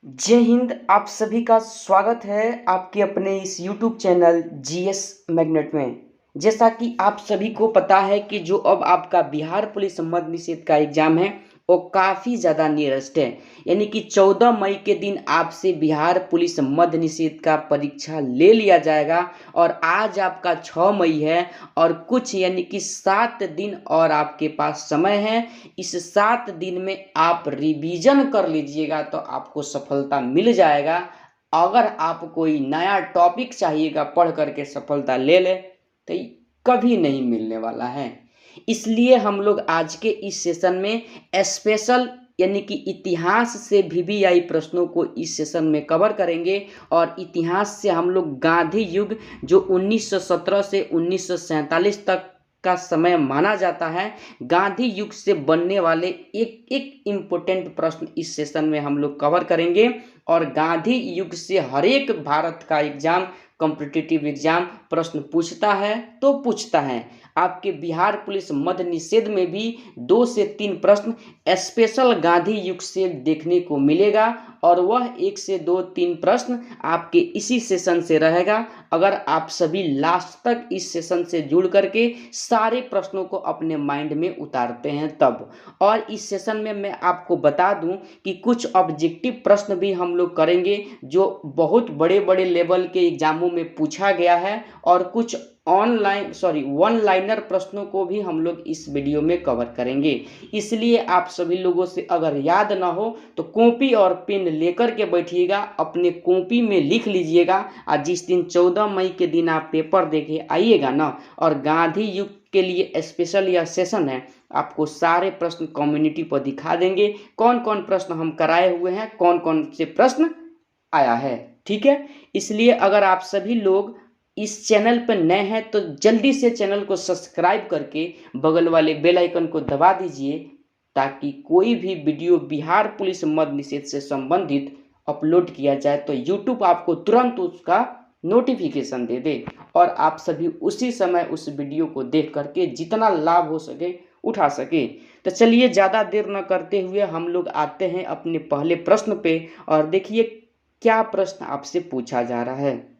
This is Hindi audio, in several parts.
जय हिंद। आप सभी का स्वागत है आपके अपने इस YouTube चैनल जीएस मैग्नेट में। जैसा कि आप सभी को पता है कि जो अब आपका बिहार पुलिस मद्य निषेध का एग्ज़ाम है वो काफ़ी ज़्यादा नियरेस्ट है। यानी कि 14 मई के दिन आपसे बिहार पुलिस मद्य निषेध का परीक्षा ले लिया जाएगा और आज आपका 6 मई है और कुछ यानी कि 7 दिन और आपके पास समय है। इस 7 दिन में आप रिवीजन कर लीजिएगा तो आपको सफलता मिल जाएगा। अगर आप कोई नया टॉपिक चाहिएगा पढ़ करके सफलता ले ले तो ये कभी नहीं मिलने वाला है। इसलिए हम लोग आज के इस सेशन में स्पेशल यानी कि इतिहास से वीवीआई प्रश्नों को इस सेशन में कवर करेंगे और इतिहास से हम लोग गांधी युग जो 1917 से 1947 तक का समय माना जाता है, गांधी युग से बनने वाले एक एक इम्पोर्टेंट प्रश्न इस सेशन में हम लोग कवर करेंगे। और गांधी युग से हर एक भारत का एग्जाम कॉम्पिटिटिव एग्जाम प्रश्न पूछता है तो पूछता है। आपके बिहार पुलिस मद्य निषेध में भी 2 से 3 प्रश्न स्पेशल गांधी युग से देखने को मिलेगा और वह 1 से 2-3 प्रश्न आपके इसी सेशन से रहेगा। अगर आप सभी लास्ट तक इस सेशन से जुड़ करके सारे प्रश्नों को अपने माइंड में उतारते हैं तब। और इस सेशन में मैं आपको बता दूं कि कुछ ऑब्जेक्टिव प्रश्न भी हम लोग करेंगे जो बहुत बड़े बड़े लेवल के एग्जामों में पूछा गया है और कुछ वन लाइनर प्रश्नों को भी हम लोग इस वीडियो में कवर करेंगे। इसलिए आप सभी लोगों से अगर याद ना हो तो कॉपी और पेन लेकर के बैठिएगा, अपने कॉपी में लिख लीजिएगा। और जिस दिन 14 मई के दिन आप पेपर देके आइएगा ना और गांधी युग के लिए स्पेशल यह सेशन है, आपको सारे प्रश्न कम्युनिटी पर दिखा देंगे कौन कौन प्रश्न हम कराए हुए हैं, कौन कौन से प्रश्न आया है। ठीक है, इसलिए अगर आप सभी लोग इस चैनल पर नए हैं तो जल्दी से चैनल को सब्सक्राइब करके बगल वाले बेल आइकन को दबा दीजिए ताकि कोई भी वीडियो बिहार पुलिस मद्य निषेध से संबंधित अपलोड किया जाए तो यूट्यूब आपको तुरंत उसका नोटिफिकेशन दे दे और आप सभी उसी समय उस वीडियो को देख करके जितना लाभ हो सके उठा सके। तो चलिए ज़्यादा देर न करते हुए हम लोग आते हैं अपने पहले प्रश्न पे और देखिए क्या प्रश्न आपसे पूछा जा रहा है।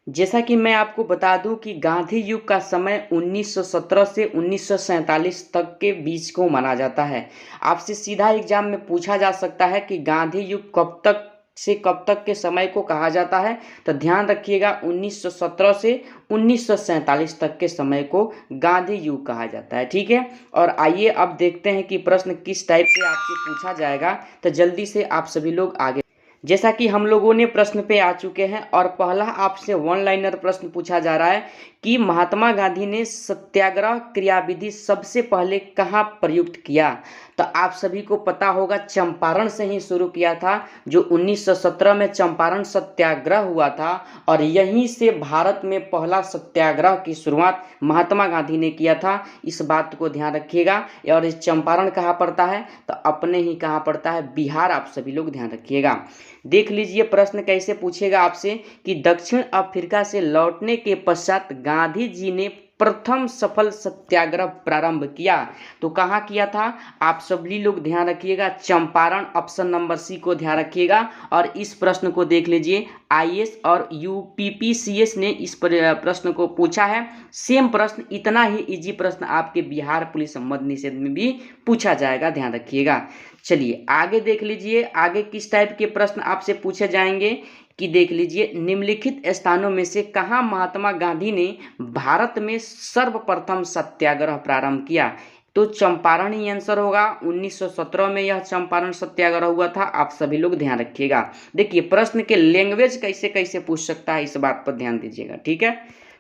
जैसा कि मैं आपको बता दूं कि गांधी युग का समय 1917 से 1947 तक के बीच को माना जाता है। आपसे सीधा एग्जाम में पूछा जा सकता है कि गांधी युग कब तक से कब तक के समय को कहा जाता है, तो ध्यान रखिएगा 1917 से 1947 तक के समय को गांधी युग कहा जाता है। ठीक है, और आइए अब देखते हैं कि प्रश्न किस टाइप से आपसे पूछा जाएगा। तो जल्दी से आप सभी लोग आगे। जैसा कि हम लोगों ने प्रश्न पे आ चुके हैं और पहला आपसे वन लाइनर प्रश्न पूछा जा रहा है कि महात्मा गांधी ने सत्याग्रह क्रियाविधि सबसे पहले कहाँ प्रयुक्त किया। तो आप सभी को पता होगा चंपारण से ही शुरू किया था, जो 1917 में चंपारण सत्याग्रह हुआ था और यहीं से भारत में पहला सत्याग्रह की शुरुआत महात्मा गांधी ने किया था। इस बात को ध्यान रखिएगा। और इस चंपारण कहाँ पड़ता है, तो अपने ही कहाँ पड़ता है, बिहार। आप सभी लोग ध्यान रखिएगा। देख लीजिए प्रश्न कैसे पूछेगा आपसे कि दक्षिण अफ्रीका से लौटने के पश्चात गांधी जी ने प्रथम सफल सत्याग्रह प्रारंभ किया। तो कहाँ किया था, आप सभी लोग ध्यान रखिएगा, चंपारण, ऑप्शन नंबर सी को ध्यान रखिएगा। और इस प्रश्न को देख लीजिए, आईएएस और यूपीपीसीएस ने इस प्रश्न को पूछा है। सेम प्रश्न, इतना ही इजी प्रश्न आपके बिहार पुलिस मद्य निषेध में भी पूछा जाएगा, ध्यान रखिएगा। चलिए आगे देख लीजिए, आगे किस टाइप के प्रश्न आपसे पूछे जाएंगे कि देख लीजिए, निम्नलिखित स्थानों में से कहाँ महात्मा गांधी ने भारत में सर्वप्रथम सत्याग्रह प्रारंभ किया। तो चंपारण ही आंसर होगा। 1917 में यह चंपारण सत्याग्रह हुआ था। आप सभी लोग ध्यान रखिएगा। देखिए प्रश्न के लैंग्वेज कैसे कैसे पूछ सकता है, इस बात पर ध्यान दीजिएगा। ठीक है,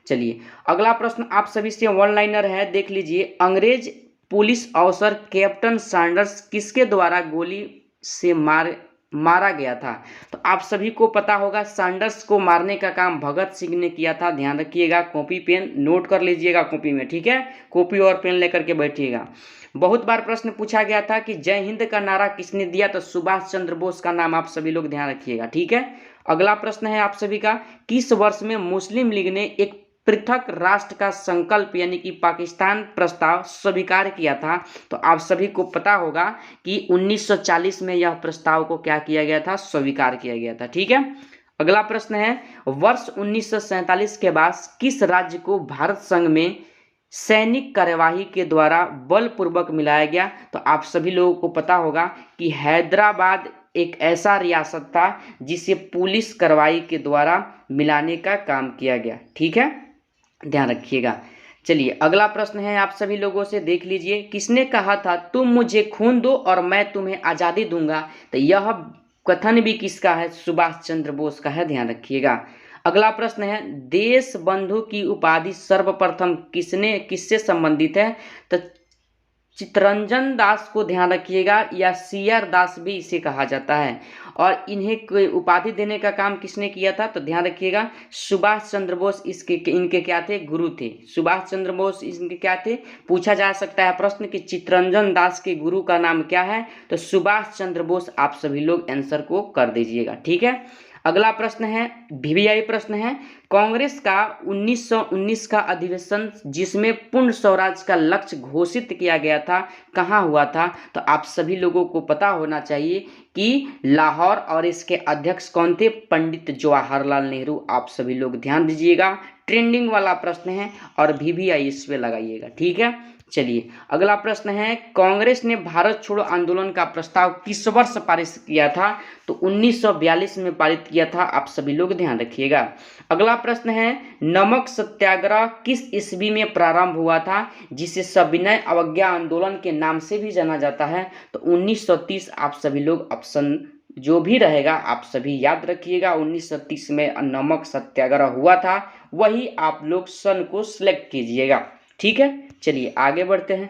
चलिए अगला प्रश्न आप सभी से वन लाइनर है। देख लीजिए, अंग्रेज पुलिस ऑफिसर कैप्टन सैंडर्स किसके द्वारा गोली से मारा गया था। तो आप सभी को पता होगा सैंडर्स को मारने का काम भगत सिंह ने किया था। ध्यान रखिएगा, कॉपी पेन नोट कर लीजिएगा कॉपी में। ठीक है, कॉपी और पेन लेकर के बैठिएगा। बहुत बार प्रश्न पूछा गया था कि जय हिंद का नारा किसने दिया, तो सुभाष चंद्र बोस का नाम आप सभी लोग ध्यान रखिएगा। ठीक है, अगला प्रश्न है आप सभी का, किस वर्ष में मुस्लिम लीग ने एक पृथक राष्ट्र का संकल्प यानी कि पाकिस्तान प्रस्ताव स्वीकार किया था? तो आप सभी को पता होगा कि 1940 में यह प्रस्ताव को क्या किया गया था, स्वीकार किया गया था। ठीक है, अगला प्रश्न है, वर्ष 1947 के बाद किस राज्य को भारत संघ में सैनिक कार्यवाही के द्वारा बलपूर्वक मिलाया गया? तो आप सभी लोगों को पता होगा कि हैदराबाद एक ऐसा रियासत था जिसे पुलिस कार्रवाई के द्वारा मिलाने का काम किया गया। ठीक है, ध्यान रखिएगा। चलिए अगला प्रश्न है, आप सभी लोगों से देख लीजिए, किसने कहा था तुम मुझे खून दो और मैं तुम्हें आज़ादी दूंगा? तो यह कथन भी किसका है? सुभाष चंद्र बोस का है, ध्यान रखिएगा। अगला प्रश्न है, देश बंधु की उपाधि सर्वप्रथम किससे संबंधित है? तो चित्तरंजन दास को ध्यान रखिएगा, या सीआर दास भी इसे कहा जाता है। और इन्हें कोई उपाधि देने का काम किसने किया था? तो ध्यान रखिएगा, सुभाष चंद्र बोस इनके क्या थे? गुरु थे। सुभाष चंद्र बोस इनके क्या थे? पूछा जा सकता है प्रश्न कि चित्तरंजन दास के गुरु का नाम क्या है? तो सुभाष चंद्र बोस। आप सभी लोग आंसर को कर दीजिएगा। ठीक है, अगला प्रश्न है, वीवीआई प्रश्न है, कांग्रेस का 1919 का अधिवेशन जिसमें पूर्ण स्वराज का लक्ष्य घोषित किया गया था, कहाँ हुआ था? तो आप सभी लोगों को पता होना चाहिए कि लाहौर, और इसके अध्यक्ष कौन थे? पंडित जवाहरलाल नेहरू। आप सभी लोग ध्यान दीजिएगा, ट्रेंडिंग वाला प्रश्न है और वीवीआई इस पे लगाइएगा। ठीक है, चलिए अगला प्रश्न है, कांग्रेस ने भारत छोड़ो आंदोलन का प्रस्ताव किस वर्ष पारित किया था? तो 1942 में पारित किया था। आप सभी लोग ध्यान रखिएगा। अगला प्रश्न है, नमक सत्याग्रह किस ईस्वी में प्रारंभ हुआ था, जिसे सविनय अवज्ञा आंदोलन के नाम से भी जाना जाता है? तो 1930। आप सभी लोग ऑप्शन जो भी रहेगा आप सभी याद रखिएगा, 1930 में नमक सत्याग्रह हुआ था, वही आप लोग सन को सिलेक्ट कीजिएगा। ठीक है, चलिए आगे बढ़ते हैं।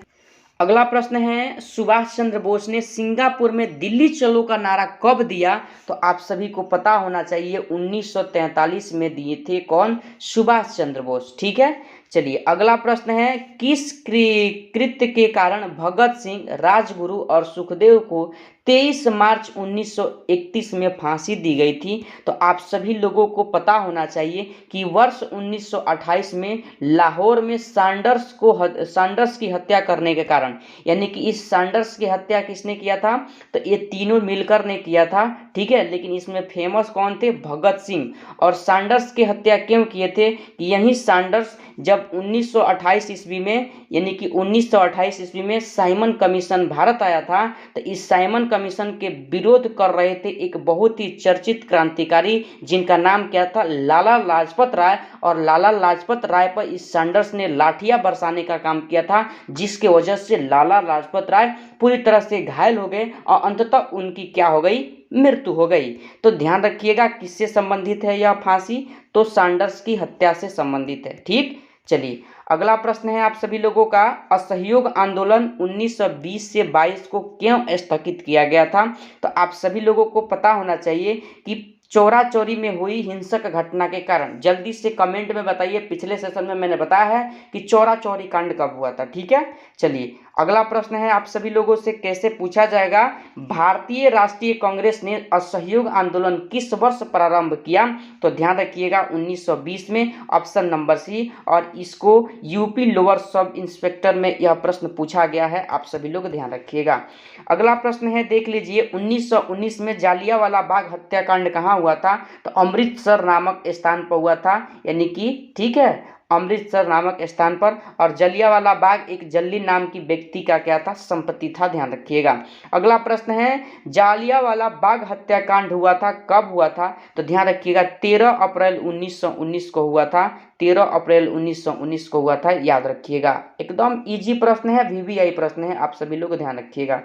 अगला प्रश्न है, सुभाष चंद्र बोस ने सिंगापुर में दिल्ली चलो का नारा कब दिया? तो आप सभी को पता होना चाहिए 1943 में दिए थे। कौन? सुभाष चंद्र बोस। ठीक है, चलिए अगला प्रश्न है, किस कृत्य के कारण भगत सिंह, राजगुरु और सुखदेव को 23 मार्च 1931 में फांसी दी गई थी? तो आप सभी लोगों को पता होना चाहिए कि वर्ष 1928 में लाहौर में सैंडर्स की हत्या करने के कारण, यानी कि इस सैंडर्स की हत्या किसने किया था? तो ये तीनों मिलकर ने किया था। ठीक है, लेकिन इसमें फेमस कौन थे? भगत सिंह। और सैंडर्स की हत्या क्यों किए थे? कि यही सैंडर्स जब 1928 ईस्वी में, यानी कि 1928 ईस्वी में साइमन कमीशन भारत आया था, तो इस साइमन कमीशन के विरोध कर रहे थे एक बहुत ही चर्चित क्रांतिकारी, जिनका नाम क्या था? लाला लाजपत राय। और लाला लाजपत राय पर इस सैंडर्स ने लाठियां बरसाने का काम किया था, जिसके वजह से लाला लाजपत राय पूरी तरह से घायल हो गए और अंततः उनकी क्या हो गई? मृत्यु हो गई। तो ध्यान रखिएगा किससे संबंधित है यह फांसी? तो सैंडर्स की हत्या से संबंधित है। ठीक, चलिए अगला प्रश्न है आप सभी लोगों का, असहयोग आंदोलन 1920 से 22 को क्यों स्थगित किया गया था? तो आप सभी लोगों को पता होना चाहिए कि चौरा चौरी में हुई हिंसक घटना के कारण। जल्दी से कमेंट में बताइए, पिछले सेशन में मैंने बताया है कि चौरा चौरी कांड कब हुआ था। ठीक है, चलिए अगला प्रश्न है आप सभी लोगों से कैसे पूछा जाएगा, भारतीय राष्ट्रीय कांग्रेस ने असहयोग आंदोलन किस वर्ष प्रारंभ किया? तो ध्यान रखिएगा 1920 में, ऑप्शन नंबर सी। और इसको यूपी लोअर सब इंस्पेक्टर में यह प्रश्न पूछा गया है, आप सभी लोग ध्यान रखिएगा। अगला प्रश्न है देख लीजिए, 1919 में जालियांवाला बाग हत्याकांड कहाँ हुआ था? तो अमृतसर नामक स्थान पर हुआ था, यानी कि ठीक है अमृतसर नामक स्थान पर। और जलियांवाला बाग एक जल्ली नाम की व्यक्ति का क्या था? संपत्ति था, ध्यान रखिएगा। अगला प्रश्न है, जालियांवाला बाग हत्याकांड हुआ था, कब हुआ था? तो ध्यान रखिएगा 13 अप्रैल 1919 को हुआ था। 13 अप्रैल 1919 को हुआ था, याद रखिएगा। एकदम इजी प्रश्न है, वीवीआई प्रश्न है, आप सभी लोग ध्यान रखिएगा।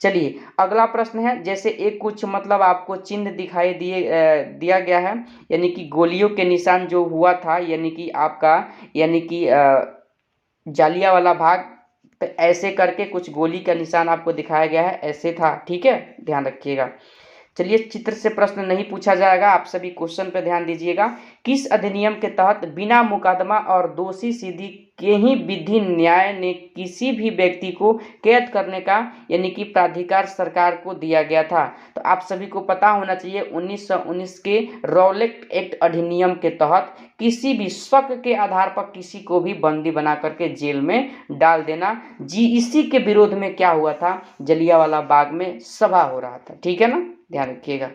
चलिए अगला प्रश्न है, जैसे एक कुछ मतलब आपको चिन्ह दिखाई दिया गया है, यानी कि गोलियों के निशान जो हुआ था, यानी कि आपका, यानी कि जालियांवाला बाग पे ऐसे करके कुछ गोली का निशान आपको दिखाया गया है, ऐसे था। ठीक है, ध्यान रखिएगा। चलिए चित्र से प्रश्न नहीं पूछा जाएगा, आप सभी क्वेश्चन पे ध्यान दीजिएगा। किस अधिनियम के तहत बिना मुकदमा और दोषी कहीं विधि न्याय ने किसी भी व्यक्ति को कैद करने का यानी कि प्राधिकार सरकार को दिया गया था। तो आप सभी को पता होना चाहिए 1919 के रॉलेट एक्ट अधिनियम के तहत किसी भी शक के आधार पर किसी को भी बंदी बना करके जेल में डाल देना। जी इसी के विरोध में क्या हुआ था, जलियांवाला बाग में सभा हो रहा था। ठीक है ना, ध्यान रखिएगा।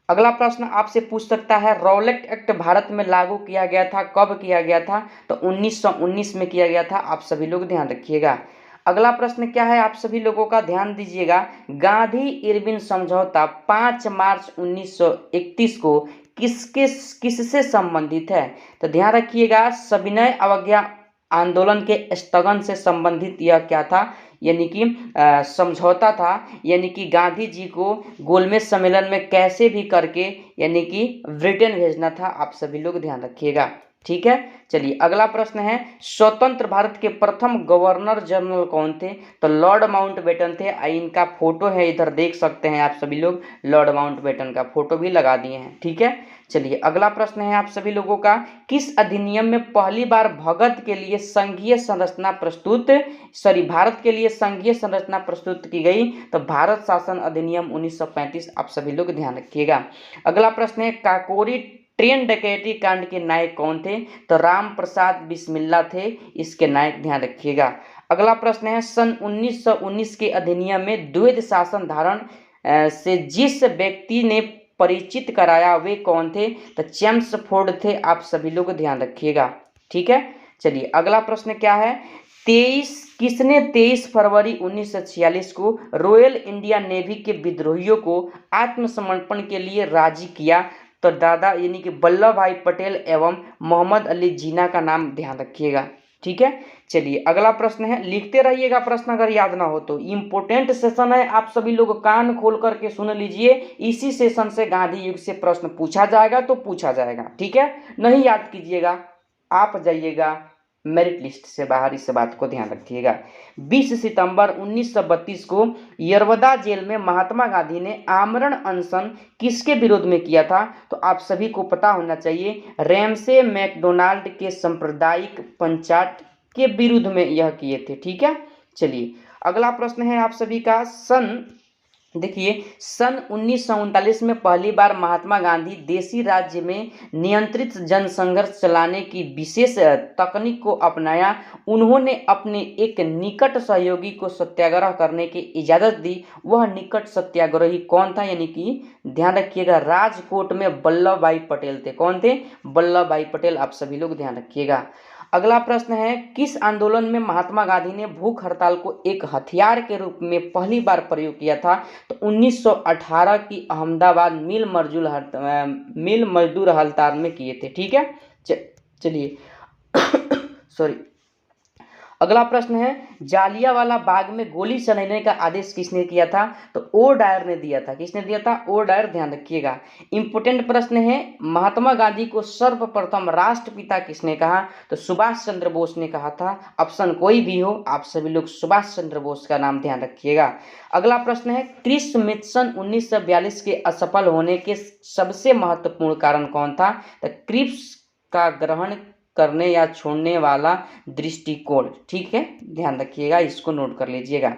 अगला प्रश्न आपसे पूछ सकता है रॉलेट एक्ट भारत में लागू किया गया था, कब किया गया था? तो 1919 में किया गया था। आप सभी लोग ध्यान रखिएगा। अगला प्रश्न क्या है, आप सभी लोगों का ध्यान दीजिएगा। गांधी इरविन समझौता 5 मार्च 1931 को किससे संबंधित है? तो ध्यान रखिएगा, सविनय अवज्ञा आंदोलन के स्थगन से संबंधित यह क्या था, यानी कि समझौता था। यानी कि गांधी जी को गोलमेज सम्मेलन में कैसे भी करके यानी कि ब्रिटेन भेजना था। आप सभी लोग ध्यान रखिएगा। ठीक है, चलिए अगला प्रश्न है, स्वतंत्र भारत के प्रथम गवर्नर जनरल कौन थे? तो लॉर्ड माउंटबेटन थे। इनका फोटो है, इधर देख सकते हैं आप सभी लोग, लॉर्ड माउंटबेटन का फोटो भी लगा दिए हैं। ठीक है, चलिए अगला प्रश्न है आप सभी लोगों का, किस अधिनियम में पहली बार भारत के लिए संघीय संरचना प्रस्तुत की गई? तो भारत शासन अधिनियम 1935। आप सभी लोग ध्यान रखिएगा। अगला प्रश्न है, काकोरी ट्रेन डकैती कांड के नायक कौन थे? तो राम प्रसाद बिस्मिल्ला थे इसके नायक, ध्यान रखिएगा। अगला प्रश्न है, सन 1919 के अधिनियम में द्वैध शासन धारण से जिस व्यक्ति ने परिचित कराया वे कौन थे? तो चेम्सफोर्ड थे। आप सभी लोग ध्यान रखिएगा। ठीक है, चलिए अगला प्रश्न क्या है, किसने 23 फरवरी 1946 को रॉयल इंडिया नेवी के विद्रोहियों को आत्मसमर्पण के लिए राजी किया? तो दादा यानी कि वल्लभ भाई पटेल एवं मोहम्मद अली जिन्ना का नाम ध्यान रखिएगा। ठीक है, चलिए अगला प्रश्न है, लिखते रहिएगा प्रश्न अगर याद ना हो तो। इंपोर्टेंट सेशन है, आप सभी लोग कान खोल करके सुन लीजिए। इसी सेशन से गांधी युग से प्रश्न पूछा जाएगा तो पूछा जाएगा। ठीक है, नहीं याद कीजिएगा आप जाइएगा मेरिट लिस्ट से बाहर, इस बात को ध्यान रखिएगा। 20 सितंबर 1932 को यरवदा जेल में महात्मा गांधी ने आमरण अनशन किसके विरोध में किया था? तो आप सभी को पता होना चाहिए, रैमसे मैकडोनाल्ड के सांप्रदायिक पंचायत के विरुद्ध में यह किए थे। ठीक है, चलिए अगला प्रश्न है आप सभी का, देखिए सन 1939 में पहली बार महात्मा गांधी देशी राज्य में नियंत्रित जनसंघर्ष चलाने की विशेष तकनीक को अपनाया। उन्होंने अपने एक निकट सहयोगी को सत्याग्रह करने की इजाजत दी। वह निकट सत्याग्रही कौन था? यानी कि ध्यान रखिएगा, राजकोट में वल्लभ भाई पटेल थे। कौन थे? वल्लभ भाई पटेल। आप सभी लोग ध्यान रखिएगा। अगला प्रश्न है, किस आंदोलन में महात्मा गांधी ने भूख हड़ताल को एक हथियार के रूप में पहली बार प्रयोग किया था? तो 1918 की अहमदाबाद मिल मजदूर हड़ताल में किए थे। ठीक है, चलिए सॉरी। अगला प्रश्न है, जालियांवाला बाग में गोली चलाने का आदेश किसने किया था? तो ओ डायर ने दिया था। किसने दिया था? O Dyer. ध्यान रखिएगा। इंपोर्टेंट प्रश्न है, महात्मा गांधी को सर्वप्रथम राष्ट्रपिता किसने कहा? तो सुभाष चंद्र बोस ने कहा था। ऑप्शन कोई भी हो, आप सभी लोग सुभाष चंद्र बोस का नाम ध्यान रखिएगा। अगला प्रश्न है, क्रिस मिशन 1942 के असफल होने के सबसे महत्वपूर्ण कारण कौन था? तो क्रिप्स का ग्रहण करने या छोड़ने वाला दृष्टिकोण। ठीक है, ध्यान रखिएगा, इसको नोट कर लीजिएगा।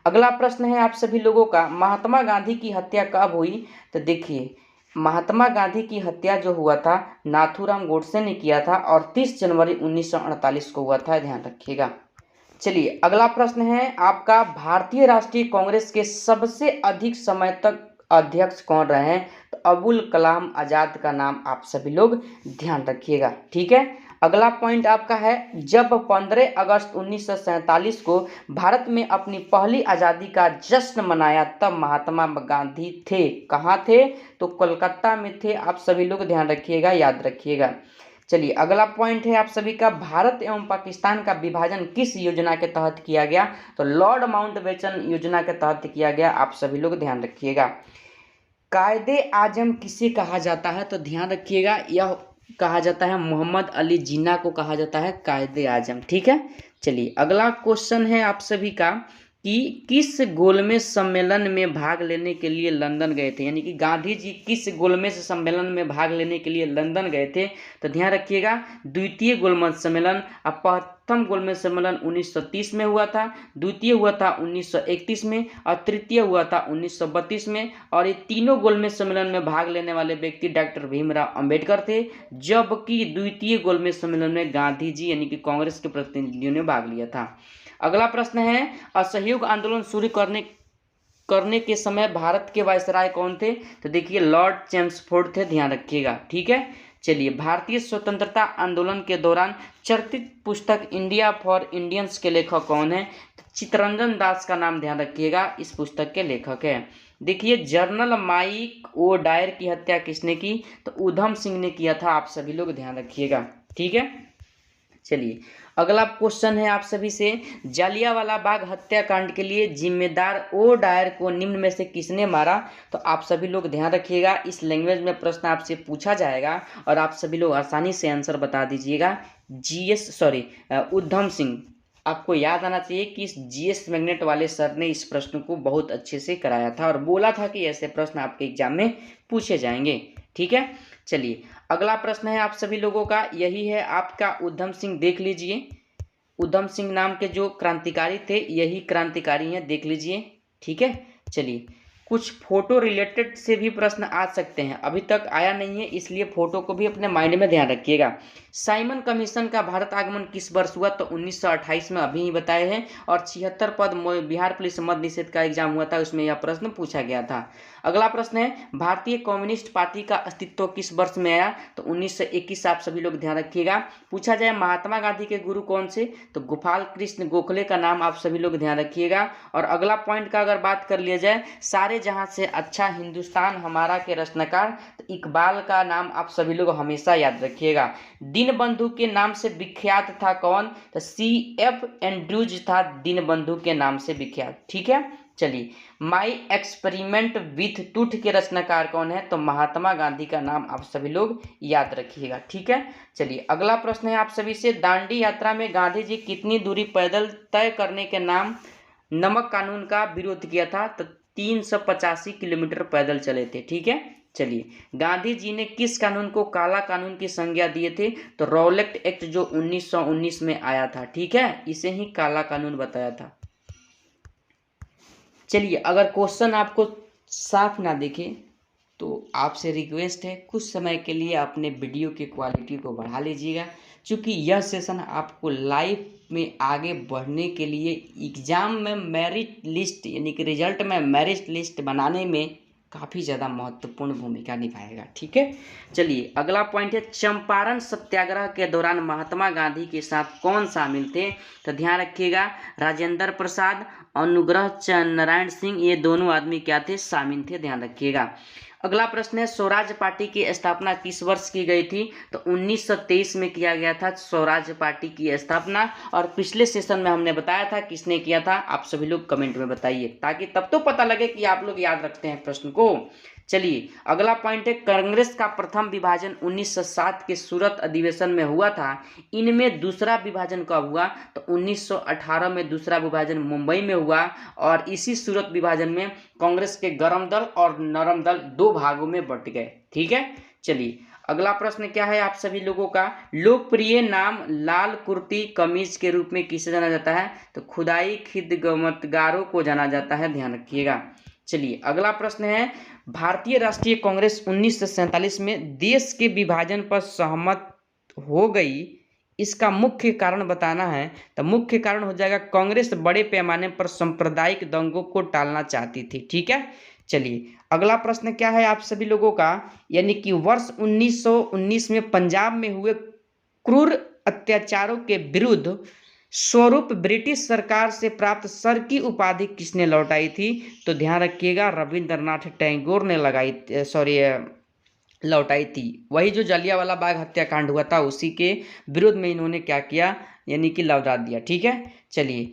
अगला प्रश्न है आप सभी लोगों का, महात्मा गांधी की हत्या कब हुई? तो देखिए महात्मा गांधी की हत्या जो हुआ था नाथूराम गोडसे ने किया था और 30 जनवरी 1948 को हुआ था। ध्यान रखिएगा। चलिए अगला प्रश्न है आपका, भारतीय राष्ट्रीय कांग्रेस के सबसे अधिक समय तक अध्यक्ष कौन रहे हैं? तो अबुल कलाम आजाद का नाम आप सभी लोग ध्यान रखिएगा। ठीक है, अगला पॉइंट आपका है, जब 15 अगस्त 1947 को भारत में अपनी पहली आज़ादी का जश्न मनाया तब महात्मा गांधी थे कहाँ थे? तो कोलकाता में थे। आप सभी लोग ध्यान रखिएगा, याद रखिएगा। चलिए अगला पॉइंट है आप सभी का, भारत एवं पाकिस्तान का विभाजन किस योजना के तहत किया गया? तो लॉर्ड माउंटबेटन योजना के तहत किया गया। आप सभी लोग ध्यान रखिएगा। कायदे आजम किसे कहा जाता है? तो ध्यान रखिएगा, यह कहा जाता है मोहम्मद अली जिन्ना को कहा जाता है कायदे आजम। ठीक है, चलिए अगला क्वेश्चन है आप सभी का कि किस गोलमेज सम्मेलन में भाग लेने के लिए लंदन गए थे? यानी कि गांधी जी किस गोलमेज सम्मेलन में भाग लेने के लिए लंदन गए थे? तो ध्यान रखिएगा, द्वितीय गोलमेज सम्मेलन। प्रथम गोलमेज सम्मेलन 1930 में हुआ था, द्वितीय हुआ था 1931 में और तृतीय हुआ था 1932 में। और ये तीनों गोलमेज सम्मेलन में भाग लेने वाले व्यक्ति डॉक्टर भीमराव अंबेडकर थे, जबकि द्वितीय गोलमेज सम्मेलन में गांधी जी यानी कि कांग्रेस के प्रतिनिधियों ने भाग लिया था। अगला प्रश्न है, असहयोग आंदोलन शुरू करने के समय भारत के वायसराय कौन थे? तो देखिए लॉर्ड चेम्सफोर्ड थे, ध्यान रखिएगा। ठीक है, चलिए भारतीय स्वतंत्रता आंदोलन के दौरान चर्चित पुस्तक इंडिया फॉर इंडियंस के लेखक कौन है? तो चित्तरंजन दास का नाम ध्यान रखिएगा, इस पुस्तक के लेखक है। देखिए जनरल माइक ओ डायर की हत्या किसने की? तो ऊधम सिंह ने किया था, आप सभी लोग ध्यान रखिएगा। ठीक है, चलिए अगला क्वेश्चन है आप सभी से, जालियांवाला बाग हत्याकांड के लिए जिम्मेदार ओ डायर को निम्न में से किसने मारा? तो आप सभी लोग ध्यान रखिएगा, इस लैंग्वेज में प्रश्न आपसे पूछा जाएगा और आप सभी लोग आसानी से आंसर बता दीजिएगा। ऊधम सिंह। आपको याद आना चाहिए कि इस जीएस मैग्नेट वाले सर ने इस प्रश्न को बहुत अच्छे से कराया था और बोला था कि ऐसे प्रश्न आपके एग्जाम में पूछे जाएंगे। ठीक है, चलिए अगला प्रश्न है आप सभी लोगों का, यही है आपका ऊधम सिंह। देख लीजिए, ऊधम सिंह नाम के जो क्रांतिकारी थे यही क्रांतिकारी हैं, देख लीजिए। ठीक है, चलिए कुछ फोटो रिलेटेड से भी प्रश्न आ सकते हैं, अभी तक आया नहीं है इसलिए फोटो को भी अपने माइंड में ध्यान रखिएगा। साइमन कमीशन का भारत आगमन किस वर्ष हुआ? तो 1928 में, अभी ही बताए हैं। और 76 पद बिहार पुलिस मद्य निषेध का एग्जाम हुआ था, उसमें यह प्रश्न पूछा गया था। अगला प्रश्न है, भारतीय कम्युनिस्ट पार्टी का अस्तित्व किस वर्ष में आया? तो 1921, आप सभी लोग ध्यान रखिएगा। पूछा जाए महात्मा गांधी के गुरु कौन से? तो गोपाल कृष्ण गोखले का नाम आप सभी लोग ध्यान रखिएगा। और अगला पॉइंट का अगर बात कर लिया जाए, सारे जहां से अच्छा हिंदुस्तान हमारा के रचनाकार, तो इकबाल का नाम आप सभी लोग हमेशा याद रखिएगा। दीनबंधु के नाम से विख्यात था कौन? तो C.F. एंड्रूज था दीनबंधु के नाम से विख्यात। ठीक है, चलिए माई एक्सपेरिमेंट विथ टूथ के रचनाकार कौन है? तो महात्मा गांधी का नाम आप सभी लोग याद रखिएगा। ठीक है, चलिए अगला प्रश्न है आप सभी से, दांडी यात्रा में गांधी जी कितनी दूरी पैदल तय करने के नाम नमक कानून का विरोध किया था? तो 385 किलोमीटर पैदल चले थे। ठीक है, चलिए गांधी जी ने किस कानून को काला कानून की संज्ञा दिए थे? तो रॉलेट एक्ट जो 1919 में आया था। ठीक है, इसे ही काला कानून बताया था। चलिए अगर क्वेश्चन आपको साफ ना दिखे तो आपसे रिक्वेस्ट है कुछ समय के लिए अपने वीडियो की क्वालिटी को बढ़ा लीजिएगा, क्योंकि यह सेशन आपको लाइफ में आगे बढ़ने के लिए एग्ज़ाम में मेरिट लिस्ट यानी कि रिजल्ट में मेरिट लिस्ट बनाने में काफ़ी ज़्यादा महत्वपूर्ण भूमिका निभाएगा। ठीक है, चलिए अगला पॉइंट है, चंपारण सत्याग्रह के दौरान महात्मा गांधी के साथ कौन शामिल थे? तो ध्यान रखिएगा, राजेंद्र प्रसाद, अनुग्रह चंद नारायण सिंह, ये दोनों आदमी क्या थे? शामिल थे, ध्यान रखिएगा। अगला प्रश्न है, स्वराज पार्टी की स्थापना किस वर्ष की गई थी? तो 1923 में किया गया था स्वराज पार्टी की स्थापना। और पिछले सेशन में हमने बताया था किसने किया था, आप सभी लोग कमेंट में बताइए, ताकि तब तो पता लगे कि आप लोग याद रखते हैं प्रश्न को। चलिए अगला पॉइंट है, कांग्रेस का प्रथम विभाजन 1907 के सूरत अधिवेशन में हुआ था, इनमें दूसरा विभाजन कब हुआ? तो 1918 में दूसरा विभाजन मुंबई में हुआ। और इसी सूरत विभाजन में कांग्रेस के गरम दल और नरम दल दो भागों में बंट गए। ठीक है, चलिए अगला प्रश्न क्या है आप सभी लोगों का, लोकप्रिय नाम लाल कुर्ती कमीज के रूप में किसे जाना जाता है? तो खुदाई खिदमतगारों को जाना जाता है, ध्यान रखिएगा। चलिए अगला प्रश्न है, भारतीय राष्ट्रीय कांग्रेस 1947 में देश के विभाजन पर सहमत हो गई, इसका मुख्य कारण बताना है। तो मुख्य कारण हो जाएगा, कांग्रेस बड़े पैमाने पर सांप्रदायिक दंगों को टालना चाहती थी। ठीक है, चलिए अगला प्रश्न क्या है आप सभी लोगों का, यानी कि वर्ष 1919 में पंजाब में हुए क्रूर अत्याचारों के विरुद्ध स्वरूप ब्रिटिश सरकार से प्राप्त सर की उपाधि किसने लौटाई थी? तो ध्यान रखिएगा, रविंद्रनाथ टैगोर ने लौटाई थी। वही जो जलियांवाला बाग हत्याकांड हुआ था उसी के विरोध में इन्होंने क्या किया, यानी कि लौटा दिया। ठीक है, चलिए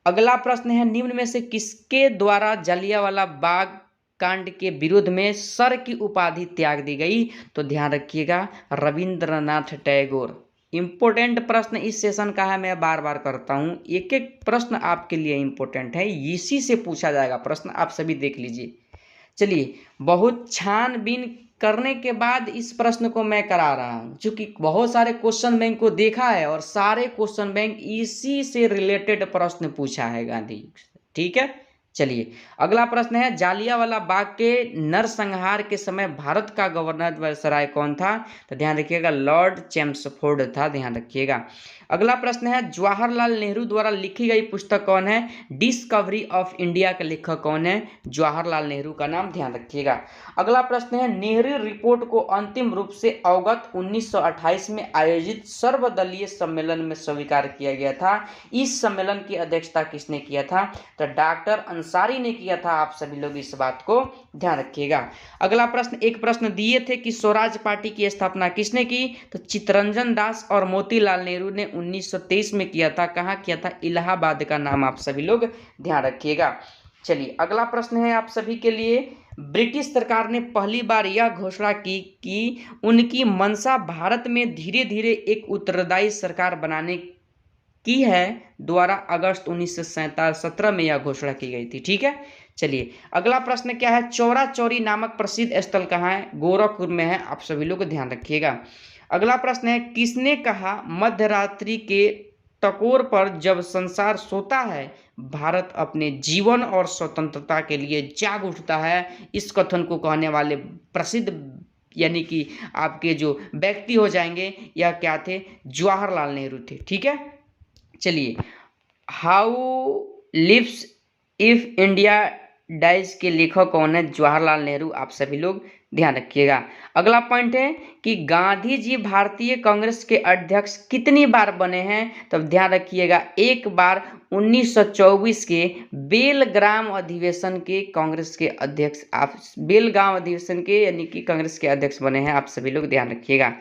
अगला प्रश्न है, निम्न में से किसके द्वारा जलियांवाला बाग कांड के विरोध में सर की उपाधि त्याग दी गई? तो ध्यान रखिएगा, रविंद्रनाथ टैगोर। इंपॉर्टेंट प्रश्न इस सेशन का है, मैं बार बार करता हूं, एक एक प्रश्न आपके लिए इंपॉर्टेंट है, इसी से पूछा जाएगा प्रश्न, आप सभी देख लीजिए। चलिए, बहुत छानबीन करने के बाद इस प्रश्न को मैं करा रहा हूँ, चूंकि बहुत सारे क्वेश्चन बैंक को देखा है और सारे क्वेश्चन बैंक इसी से रिलेटेड प्रश्न पूछा है गांधी। ठीक है, चलिए अगला प्रश्न है, जालियांवाला बाग के नरसंहार के समय भारत का गवर्नर वायसराय कौन था? तो ध्यान रखिएगा, लॉर्ड चेम्सफोर्ड था, ध्यान रखिएगा। अगला प्रश्न है, जवाहरलाल नेहरू द्वारा लिखी गई पुस्तक कौन है? डिस्कवरी ऑफ इंडिया के लेखक कौन है? जवाहरलाल नेहरू का नाम, ध्यान रखिएगा। अगला प्रश्न है, नेहरू रिपोर्ट को अंतिम रूप से अवगत 1928 में आयोजित सर्वदलीय सम्मेलन में स्वीकार किया गया था। इस सम्मेलन की अध्यक्षता किसने किया था? तो डॉक्टर अंसारी ने किया था। आप सभी लोग इस बात को ध्यान रखिएगा। अगला प्रश्न, एक प्रश्न दिए थे कि स्वराज पार्टी की स्थापना किसने की? तो चित्तरंजन दास और मोतीलाल नेहरू ने 1923 में किया था। कहाँ किया था? इलाहाबाद का नाम आप सभी लोग ध्यान रखिएगा। चलिए अगला प्रश्न है आप सभी के लिए, ब्रिटिश सरकार ने पहली बार यह घोषणा की कि उनकी मंशा भारत में धीरे धीरे एक उत्तरदायी सरकार बनाने की है द्वारा अगस्त 1917 में यह घोषणा की गई थी। ठीक है, चलिए अगला प्रश्न क्या है, चौरा चौरी नामक प्रसिद्ध स्थल कहाँ है? गोरखपुर में है, आप सभी लोग ध्यान रखिएगा। अगला प्रश्न है, किसने कहा मध्यरात्रि के टकोर पर जब संसार सोता है भारत अपने जीवन और स्वतंत्रता के लिए जाग उठता है? इस कथन को कहने वाले प्रसिद्ध यानी कि आपके जो व्यक्ति हो जाएंगे, यह क्या थे? जवाहरलाल नेहरू थे। ठीक है, चलिए how lives if India dies के लेखक कौन है? जवाहरलाल नेहरू, आप सभी लोग ध्यान रखिएगा। अगला पॉइंट है कि गांधी जी भारतीय कांग्रेस के अध्यक्ष कितनी बार बने हैं? तब ध्यान रखिएगा, एक बार 1924 के बेलग्राम अधिवेशन के कांग्रेस के अध्यक्ष, आप बेलगाम अधिवेशन के यानी कि कांग्रेस के अध्यक्ष बने हैं, आप सभी लोग ध्यान रखिएगा।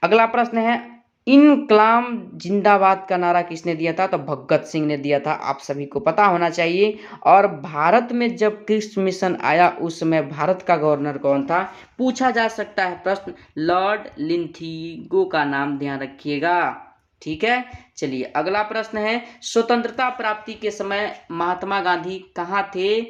अगला प्रश्न है, इनकलाब जिंदाबाद का नारा किसने दिया था? तो भगत सिंह ने दिया था, आप सभी को पता होना चाहिए। और भारत में जब क्रिप्स मिशन आया उस समय भारत का गवर्नर कौन था? पूछा जा सकता है प्रश्न, लॉर्ड लिंथीगो का नाम, ध्यान रखिएगा। ठीक है, चलिए अगला प्रश्न है, स्वतंत्रता प्राप्ति के समय महात्मा गांधी कहाँ थे?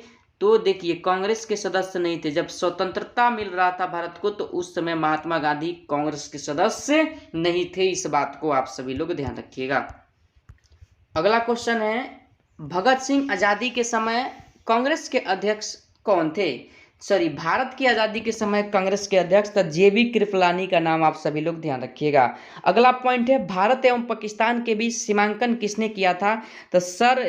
तो देखिए, कांग्रेस के सदस्य नहीं थे। जब स्वतंत्रता मिल रहा था भारत को तो उस समय महात्मा गांधी कांग्रेस के सदस्य नहीं थे। इस बात को आप सभी लोग ध्यान रखिएगा। अगला क्वेश्चन है, भगत सिंह आजादी के समय कांग्रेस के अध्यक्ष कौन थे? भारत की आज़ादी के समय कांग्रेस के अध्यक्ष था जेबी कृपलानी का नाम, आप सभी लोग ध्यान रखिएगा। अगला पॉइंट है, भारत एवं पाकिस्तान के बीच सीमांकन किसने किया था? तो सर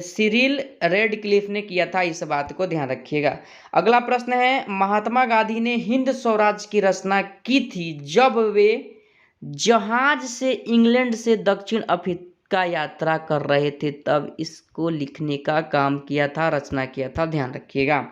सिरिल रेडक्लिफ ने किया था, इस बात को ध्यान रखिएगा। अगला प्रश्न है, महात्मा गांधी ने हिंद स्वराज की रचना की थी जब वे जहाज से इंग्लैंड से दक्षिण अफ्रीका यात्रा कर रहे थे, तब इसको लिखने का काम किया था, रचना किया था, ध्यान रखिएगा।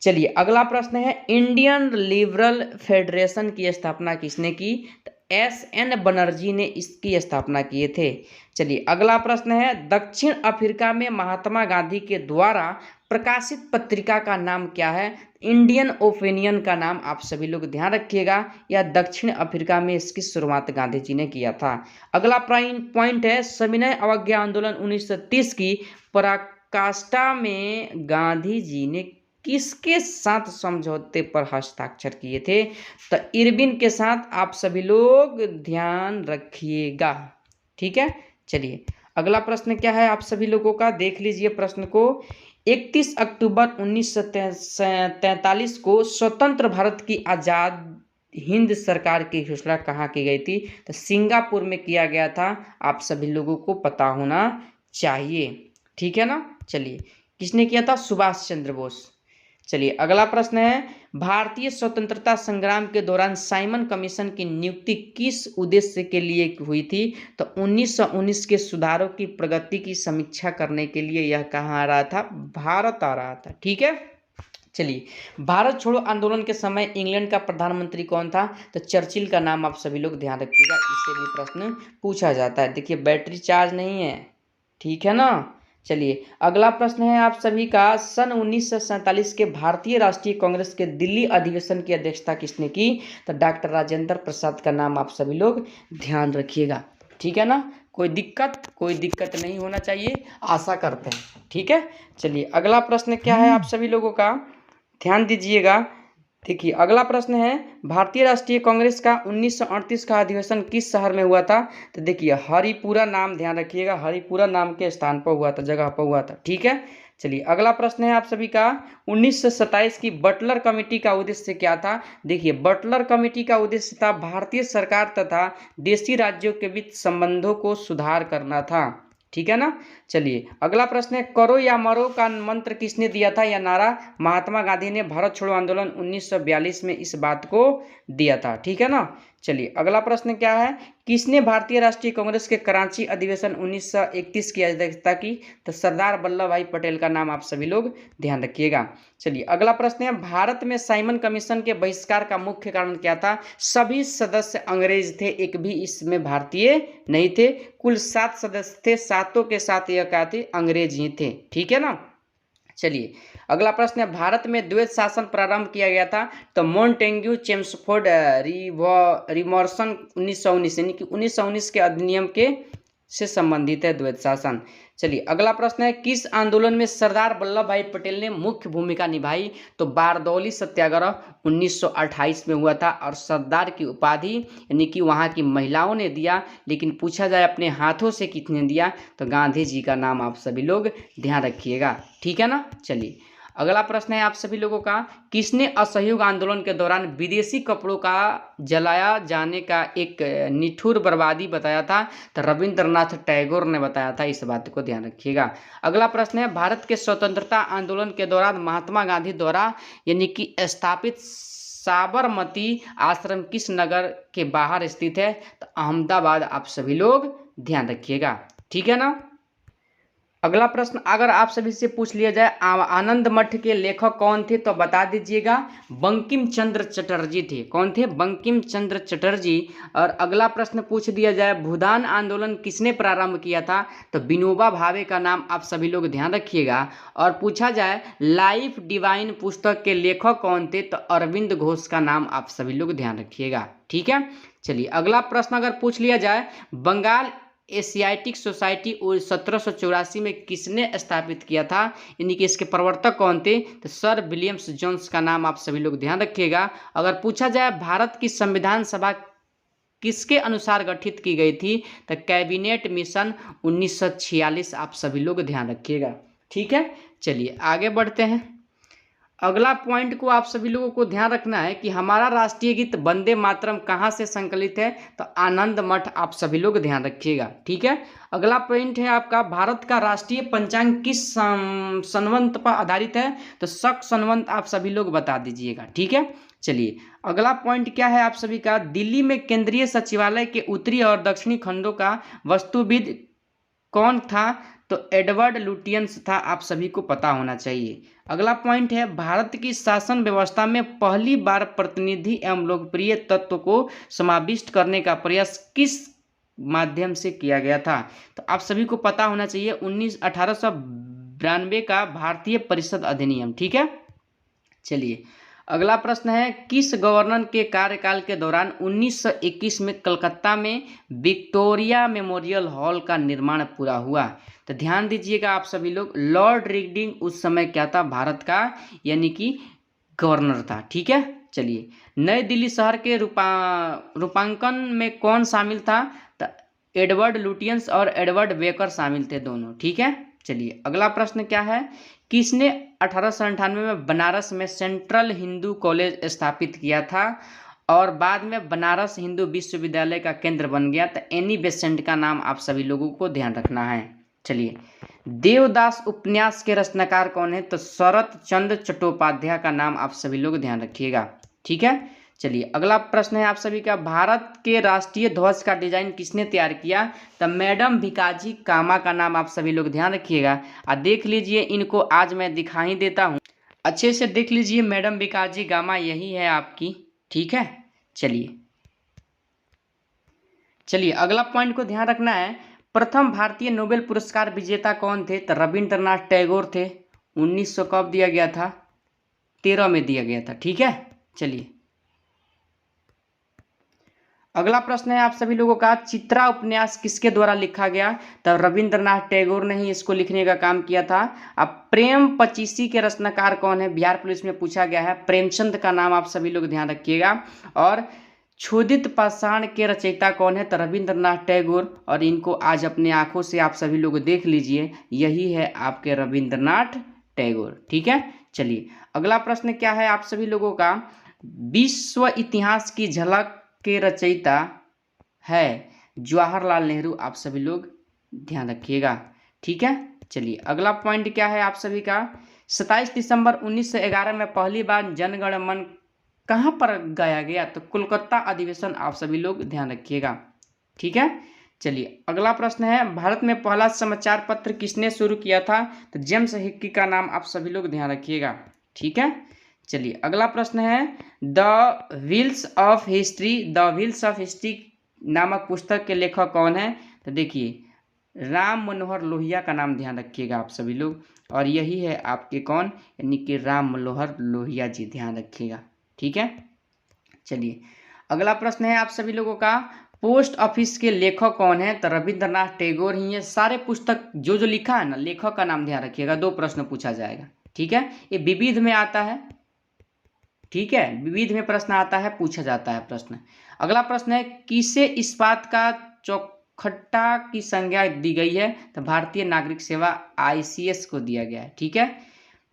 चलिए अगला प्रश्न है, इंडियन लिबरल फेडरेशन की स्थापना किसने की? तो एस.एन. बनर्जी ने इसकी स्थापना किए थे। चलिए अगला प्रश्न है, दक्षिण अफ्रीका में महात्मा गांधी के द्वारा प्रकाशित पत्रिका का नाम क्या है? इंडियन ओपिनियन का नाम, आप सभी लोग ध्यान रखिएगा। या दक्षिण अफ्रीका में इसकी शुरुआत गांधी जी ने किया था। अगला पॉइंट है, सविनय अवज्ञा आंदोलन 1930 की पराकाष्ठा में गांधी जी ने किसके साथ समझौते पर हस्ताक्षर किए थे? तो इरविन के साथ, आप सभी लोग ध्यान रखिएगा। ठीक है, चलिए अगला प्रश्न क्या है आप सभी लोगों का, देख लीजिए प्रश्न को। 31 अक्टूबर 1943 को स्वतंत्र भारत की आजाद हिंद सरकार की घोषणा कहाँ की गई थी? तो सिंगापुर में किया गया था, आप सभी लोगों को पता होना चाहिए। ठीक है ना, चलिए किसने किया था? सुभाष चंद्र बोस। चलिए अगला प्रश्न है, भारतीय स्वतंत्रता संग्राम के दौरान साइमन कमीशन की नियुक्ति किस उद्देश्य के लिए हुई थी? तो 1919 के सुधारों की प्रगति की समीक्षा करने के लिए यह कहाँ आ रहा था? भारत आ रहा था। ठीक है, चलिए भारत छोड़ो आंदोलन के समय इंग्लैंड का प्रधानमंत्री कौन था? तो चर्चिल का नाम, आप सभी लोग ध्यान रखिएगा, इससे भी प्रश्न पूछा जाता है। देखिए बैटरी चार्ज नहीं है, ठीक है ना। चलिए अगला प्रश्न है आप सभी का, सन 1947 के भारतीय राष्ट्रीय कांग्रेस के दिल्ली अधिवेशन की अध्यक्षता किसने की? तो डॉक्टर राजेंद्र प्रसाद का नाम, आप सभी लोग ध्यान रखिएगा। ठीक है ना, कोई दिक्कत नहीं होना चाहिए, आशा करते हैं। ठीक है, चलिए अगला प्रश्न क्या है आप सभी लोगों का, ध्यान दीजिएगा। देखिए अगला प्रश्न है, भारतीय राष्ट्रीय कांग्रेस का 1938 का अधिवेशन किस शहर में हुआ था? तो देखिए हरिपुरा नाम ध्यान रखिएगा, हरिपुरा नाम के स्थान पर हुआ था, जगह पर हुआ था। ठीक है, चलिए अगला प्रश्न है आप सभी का, 1927 की बटलर कमेटी का उद्देश्य क्या था? देखिए बटलर कमेटी का उद्देश्य था भारतीय सरकार तथा देशी राज्यों के बीच संबंधों को सुधार करना था। ठीक है ना। चलिए अगला प्रश्न है, करो या मरो का मंत्र किसने दिया था या नारा? महात्मा गांधी ने भारत छोड़ो आंदोलन 1942 में इस बात को दिया था। ठीक है ना। चलिए अगला प्रश्न क्या है, किसने भारतीय राष्ट्रीय कांग्रेस के कराची अधिवेशन 1931 की अध्यक्षता की? तो सरदार वल्लभ भाई पटेल का नाम आप सभी लोग ध्यान रखिएगा। चलिए अगला प्रश्न है, भारत में साइमन कमीशन के बहिष्कार का मुख्य कारण क्या था? सभी सदस्य अंग्रेज थे, एक भी इसमें भारतीय नहीं थे। कुल 7 सदस्य थे, सातों के साथ यह क्या थे? अंग्रेज ही थे। ठीक है ना। चलिए अगला प्रश्न है, भारत में द्वैत शासन प्रारंभ किया गया था? तो मोंटेग्यू चेम्सफोर्ड रिमॉर्सन 1919 यानी कि 1919 के अधिनियम के से संबंधित है द्वैत शासन। चलिए अगला प्रश्न है, किस आंदोलन में सरदार वल्लभ भाई पटेल ने मुख्य भूमिका निभाई? तो बारदौली सत्याग्रह 1928 में हुआ था और सरदार की उपाधि यानी कि वहाँ की महिलाओं ने दिया, लेकिन पूछा जाए अपने हाथों से किसने दिया? तो गांधी जी का नाम आप सभी लोग ध्यान रखिएगा। ठीक है ना। चलिए अगला प्रश्न है आप सभी लोगों का, किसने असहयोग आंदोलन के दौरान विदेशी कपड़ों का जलाया जाने का एक निठुर बर्बादी बताया था? तो रविंद्रनाथ टैगोर ने बताया था, इस बात को ध्यान रखिएगा। अगला प्रश्न है, भारत के स्वतंत्रता आंदोलन के दौरान महात्मा गांधी द्वारा यानी कि स्थापित साबरमती आश्रम किस नगर के बाहर स्थित है? तो अहमदाबाद आप सभी लोग ध्यान रखिएगा। ठीक है ना। अगला प्रश्न अगर आप सभी से पूछ लिया जाए आनंद मठ के लेखक कौन थे? तो बता दीजिएगा बंकिम चंद्र चटर्जी थे। कौन थे? बंकिम चंद्र चटर्जी। और अगला प्रश्न पूछ दिया जाए भूदान आंदोलन किसने प्रारंभ किया था? तो विनोबा भावे का नाम आप सभी लोग ध्यान रखिएगा। और पूछा जाए लाइफ डिवाइन पुस्तक के लेखक कौन थे? तो अरविंद घोष का नाम आप सभी लोग ध्यान रखिएगा। ठीक है। चलिए अगला प्रश्न अगर पूछ लिया जाए बंगाल एशियाटिक सोसाइटी 1784 में किसने स्थापित किया था, यानी कि इसके प्रवर्तक कौन थे? तो सर विलियम्स जोन्स का नाम आप सभी लोग ध्यान रखिएगा। अगर पूछा जाए भारत की संविधान सभा किसके अनुसार गठित की गई थी? तो कैबिनेट मिशन 1946 आप सभी लोग ध्यान रखिएगा। ठीक है। चलिए आगे बढ़ते हैं। अगला पॉइंट को आप सभी लोगों को ध्यान रखना है कि हमारा राष्ट्रीय गीत वंदे मातरम कहाँ से संकलित है? तो आनंद मठ आप सभी लोग ध्यान रखिएगा। ठीक है। अगला पॉइंट है आपका, भारत का राष्ट्रीय पंचांग किस संवत पर आधारित है? तो शक संवत आप सभी लोग बता दीजिएगा। ठीक है। चलिए अगला पॉइंट क्या है आप सभी का, दिल्ली में केंद्रीय सचिवालय के उत्तरी और दक्षिणी खंडों का वास्तुविद कौन था? तो एडवर्ड लुटियंस था, आप सभी को पता होना चाहिए। अगला पॉइंट है, भारत की शासन व्यवस्था में पहली बार प्रतिनिधि एवं लोकप्रिय तत्व को समाविष्ट करने का प्रयास किस माध्यम से किया गया था? तो आप सभी को पता होना चाहिए 1892 का भारतीय परिषद अधिनियम। ठीक है। चलिए अगला प्रश्न है, किस गवर्नर के कार्यकाल के दौरान 1921 में कलकत्ता में विक्टोरिया मेमोरियल हॉल का निर्माण पूरा हुआ? तो ध्यान दीजिएगा आप सभी लोग, लॉर्ड रिडिंग उस समय क्या था? भारत का यानी कि गवर्नर था। ठीक है। चलिए नई दिल्ली शहर के रूपांकन में कौन शामिल था? तो एडवर्ड लुटियंस और एडवर्ड बेकर शामिल थे दोनों। ठीक है। चलिए अगला प्रश्न क्या है, किसने 1898 में बनारस में सेंट्रल हिंदू कॉलेज स्थापित किया था और बाद में बनारस हिंदू विश्वविद्यालय का केंद्र बन गया? तो एनी बेसेंट का नाम आप सभी लोगों को ध्यान रखना है। चलिए देवदास उपन्यास के रचनाकार कौन है? तो शरत चंद्र चट्टोपाध्याय का नाम आप सभी लोग ध्यान रखिएगा। ठीक है। चलिए अगला प्रश्न है आप सभी का, भारत के राष्ट्रीय ध्वज का डिजाइन किसने तैयार किया? तो मैडम भिकाजी कामा का नाम आप सभी लोग ध्यान रखिएगा। और देख लीजिए इनको आज मैं दिखा ही देता हूँ, अच्छे से देख लीजिए, मैडम भिकाजी कामा यही है आपकी। ठीक है। चलिए अगला पॉइंट को ध्यान रखना है, प्रथम भारतीय नोबेल पुरस्कार विजेता कौन थे? तो रविंद्रनाथ टैगोर थे। 1900 कब दिया गया था? 13 में दिया गया था। ठीक है। चलिए अगला प्रश्न है आप सभी लोगों का, चित्रा उपन्यास किसके द्वारा लिखा गया? तो रविंद्रनाथ टैगोर ने ही इसको लिखने का काम किया था। अब प्रेम पचीसी के रचनाकार कौन है? बिहार पुलिस में पूछा गया है। प्रेमचंद का नाम आप सभी लोग ध्यान रखिएगा। और क्षुधित पाषाण के रचयिता कौन है? तो रविंद्रनाथ टैगोर। और इनको आज अपने आंखों से आप सभी लोग देख लीजिए, यही है आपके रविंद्रनाथ टैगोर। ठीक है, चलिए अगला प्रश्न क्या है आप सभी लोगों का, विश्व इतिहास की झलक के रचयिता है जवाहरलाल नेहरू। आप सभी लोग ध्यान रखिएगा। ठीक है, चलिए अगला पॉइंट क्या है आप सभी का, 27 दिसंबर 1911 में पहली बार जनगण मन कहाँ पर गाया गया? तो कोलकाता अधिवेशन। आप सभी लोग ध्यान रखिएगा। ठीक है, चलिए अगला प्रश्न है, भारत में पहला समाचार पत्र किसने शुरू किया था? तो जेम्स हिक्की का नाम आप सभी लोग ध्यान रखिएगा। ठीक है, चलिए अगला प्रश्न है, द व्हील्स ऑफ हिस्ट्री नामक पुस्तक के लेखक कौन है? तो देखिए राम मनोहर लोहिया का नाम ध्यान रखिएगा आप सभी लोग। और यही है आपके कौन, यानी कि राम मनोहर लोहिया जी, ध्यान रखिएगा। ठीक है, चलिए अगला प्रश्न है आप सभी लोगों का, पोस्ट ऑफिस के लेखक कौन है? तो रविंद्रनाथ टैगोर ही है। सारे पुस्तक जो जो लिखा है ना, लेखक का नाम ध्यान रखिएगा। 2 प्रश्न पूछा जाएगा। ठीक है, ये विविध में आता है। ठीक है, विविध में प्रश्न आता है, पूछा जाता है प्रश्न। अगला प्रश्न है, किसे इस्पात का चौखटा की संज्ञा दी गई है? तो भारतीय नागरिक सेवा ICS को दिया गया है। ठीक है,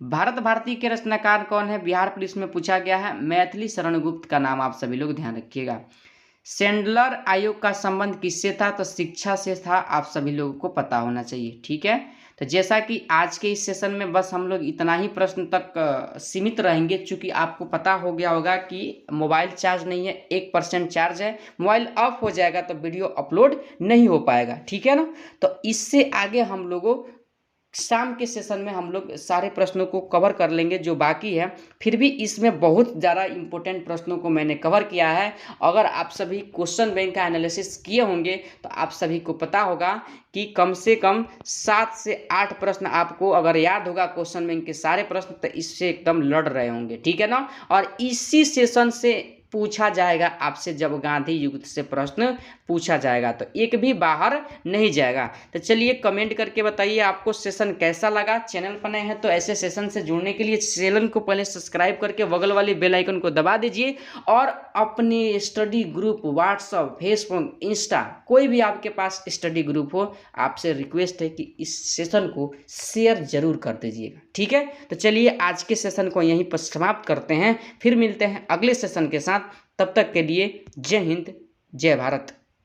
भारत भारती के रचनाकार कौन है? बिहार पुलिस में पूछा गया है। मैथिली शरण गुप्त का नाम आप सभी लोग ध्यान रखिएगा। सैंडलर आयोग का संबंध किससे था? तो शिक्षा से था। आप सभी लोगों को पता होना चाहिए। ठीक है, तो जैसा कि आज के इस सेशन में बस हम लोग इतना ही प्रश्न तक सीमित रहेंगे, क्योंकि आपको पता हो गया होगा कि मोबाइल चार्ज नहीं है, 1% चार्ज है। मोबाइल ऑफ हो जाएगा तो वीडियो अपलोड नहीं हो पाएगा। ठीक है ना, तो इससे आगे हम लोगों शाम के सेशन में हम लोग सारे प्रश्नों को कवर कर लेंगे जो बाकी है। फिर भी इसमें बहुत ज़्यादा इंपॉर्टेंट प्रश्नों को मैंने कवर किया है। अगर आप सभी क्वेश्चन बैंक का एनालिसिस किए होंगे तो आप सभी को पता होगा कि कम से कम 7 से 8 प्रश्न आपको अगर याद होगा क्वेश्चन बैंक के सारे प्रश्न, तो इससे एकदम लड़ रहे होंगे। ठीक है ना, और इसी सेशन से पूछा जाएगा आपसे, जब गांधी युग से प्रश्न पूछा जाएगा तो एक भी बाहर नहीं जाएगा। तो चलिए कमेंट करके बताइए आपको सेशन कैसा लगा। चैनल पर नए हैं तो ऐसे सेशन से जुड़ने के लिए चैनल को पहले सब्सक्राइब करके बगल वाली बेल आइकन को दबा दीजिए। और अपने study group WhatsApp, Facebook, Insta, कोई भी आपके पास स्टडी ग्रुप हो, आपसे रिक्वेस्ट है कि इस सेशन को शेयर जरूर कर दीजिएगा। ठीक है, तो चलिए आज के सेशन को यहीं पर समाप्त करते हैं, फिर मिलते हैं अगले सेशन के साथ। तब तक के लिए जय हिंद, जय भारत।